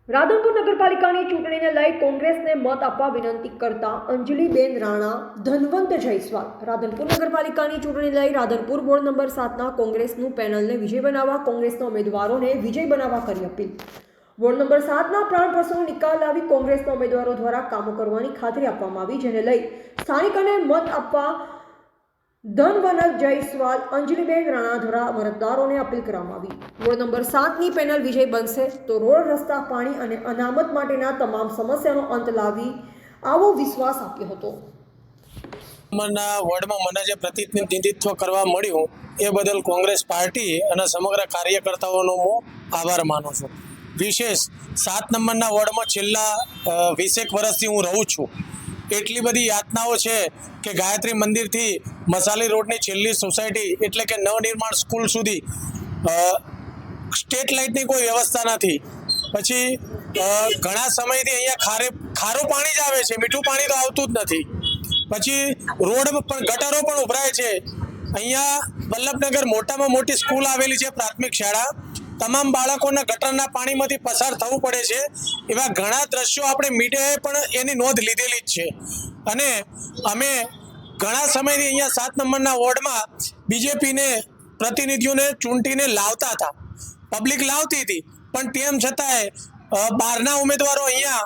રાધનપુર નગરપાલિકાની ચૂંટણીને લઈ કોંગ્રેસને મત આપવા વિનંતી કરતા અંજલિબેન રાણા, ધનવંત જયસ્વાલ. રાધનપુર નગરપાલિકાની ચૂંટણીને લઈ રાધનપુર વોર્ડ નંબર 7ના કોંગ્રેસનું પેનલને વિજય બનાવવા કોંગ્રેસના ઉમેદવારોને વિજય બનાવવા કરી અપીલ. વોર્ડ નંબર 7ના પ્રાણ પ્રસંગનો નિકાલ લાવી કોંગ્રેસના ઉમેદવારો દ્વારા કામો કરવાની ખાતરી આપવામાં આવી, જેને લઈ સ્થાનિકોને મત આપવા ધનવંત જયસ્વાલ, અંજલિબેન રાણા દ્વારા મતદારોને અપીલ કરવામાં આવી. વોર્ડ નંબર 7ની પેનલ વિજય બનશે તો રોડ, રસ્તા, પાણી અને અનામત માટેના તમામ સમસ્યાનો અંત લાવી આવો વિશ્વાસ આપ્યો હતો. વોર્ડમાં મને જે પ્રતિનિધિત્વ કરવા મળ્યું એ બદલ કોંગ્રેસ પાર્ટી અને સમગ્ર કાર્યકર્તાઓનો હું આભાર માનું છું. વિશેષ 7 નંબરના વોર્ડમાં છેલ્લા 20 વર્ષથી હું રહું છું. એટલી બધી યાતનાઓ છે કે ગાયત્રી મંદિરથી મસાલી રોડની છેલ્લી સોસાયટી એટલે કે નવનિર્માણ સ્કૂલ સુધી સ્ટ્રીટ લાઇટની કોઈ વ્યવસ્થા નથી. પછી ઘણા સમયથી અહીંયા ખારું પાણી જ આવે છે, મીઠું પાણી તો આવતું જ નથી. પછી રોડ પણ ગટરો પણ ઉભરાય છે. અહીંયા વલ્લભનગર મોટામાં મોટી સ્કૂલ આવેલી છે, પ્રાથમિક શાળા. તમામ બાળકોના ગટરના પાણીમાંથી પસાર થવું પડે છે. એવા ઘણા દ્રશ્યો આપણે મીડિયાએ પણ એની નોંધ લીધેલી જ છે. અને અમે ઘણા સમયથી અહીંયા 7 નંબરના વોર્ડમાં બીજેપીને પ્રતિનિધિઓને ચૂંટીને લાવતા હતા, પબ્લિક લાવતી હતી, પણ તેમ છતાંય બહારના ઉમેદવારો અહીંયા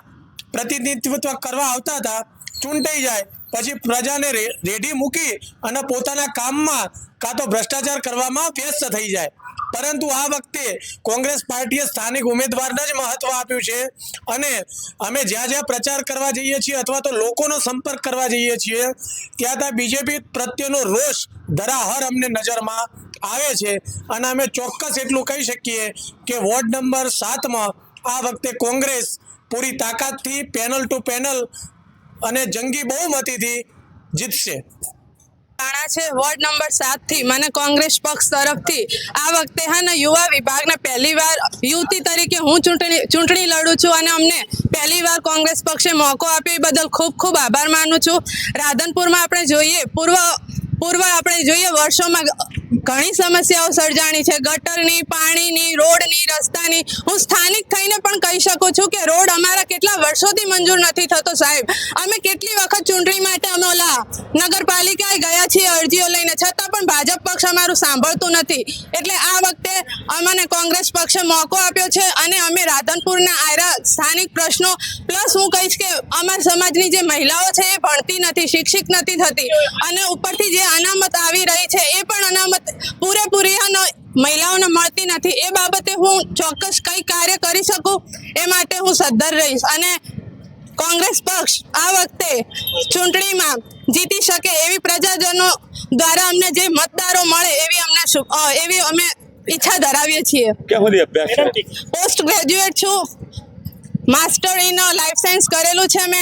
પ્રતિનિધિત્વ કરવા આવતા હતા. ચૂંટાઈ જાય પછી પ્રજાને રેડી મૂકી અને પોતાના કામમાં કાં તો ભ્રષ્ટાચાર કરવામાં વ્યસ્ત થઈ જાય. પરંતુ આ વખતે કોંગ્રેસ પાર્ટીએ સ્થાનિક ઉમેદવારને જ મહત્વ આપ્યું છે. અને અમે જ્યાં જ્યાં પ્રચાર કરવા જઈએ છીએ અથવા તો લોકોનો સંપર્ક કરવા જઈએ છીએ ત્યાં બીજેપી પ્રત્યેનો રોષ ધરાહર અમને નજરમાં આવે છે. અને અમે ચોક્કસ એટલું કહી શકીએ કે વોર્ડ નંબર 7માં આ વખતે કોંગ્રેસ પૂરી તાકાતથી પેનલ ટુ પેનલ અને જંગી બહુમતીથી જીતશે. છે વોર્ડ નંબર 7 થી મને કોંગ્રેસ પક્ષ તરફથી આ વખતે ને યુવા વિભાગને પહેલી વાર યુવતી તરીકે હું ચૂંટણી લડું છું અને અમને પહેલી વાર કોંગ્રેસ પક્ષે મોકો આપ્યો એ બદલ ખૂબ ખૂબ આભાર માનું છું. રાધનપુરમાં આપણે જોઈએ પૂર્વ આપણે જોઈએ વર્ષોમાં ઘણી સમસ્યાઓ સર્જાણી છે, ગટરની, પાણીની, રોડની, રસ્તાની. હું સ્થાનિક થઈને પણ કહી શકું છું કે રોડ અમારા કેટલા વર્ષોથી મંજૂર નથી થતો. સાહેબ, અમે કેટલી વખત ચૂંટણી માટે અમે નગરપાલિકાએ ગયા છીએ અરજીઓ લઈને, છતાં પણ ભાજપ પક્ષ અમારું સાંભળતું નથી. એટલે આ વખતે અમને કોંગ્રેસ પક્ષે મોકો આપ્યો છે અને અમે રાધનપુરના આયરા સ્થાનિક પ્રશ્નો પ્લસ હું કહીશ કે અમારા સમાજની જે મહિલાઓ છે એ ભણતી નથી, શિક્ષિત નથી થતી અને ઉપરથી જે અનામત આવી રહી છે એ પણ અનામત પૂરેપૂરી મહિલાઓને મળતી નથી. એ બાબતે હું ચોક્કસ કઈ કાર્ય કરી શકું એ માટે હું સદ્ધર રહીશ અને કોંગ્રેસ પક્ષ આ વખતે ચૂંટણીમાં જીતી શકે એવી પ્રજાજનો દ્વારા અમને જે મતદારો મળે એવી અમે ઈચ્છા ધરાવીએ છીએ. પોસ્ટ ગ્રેજ્યુએટ છું, માસ્ટર ઇન લાઈફ સાયન્સ કરેલું છે મેં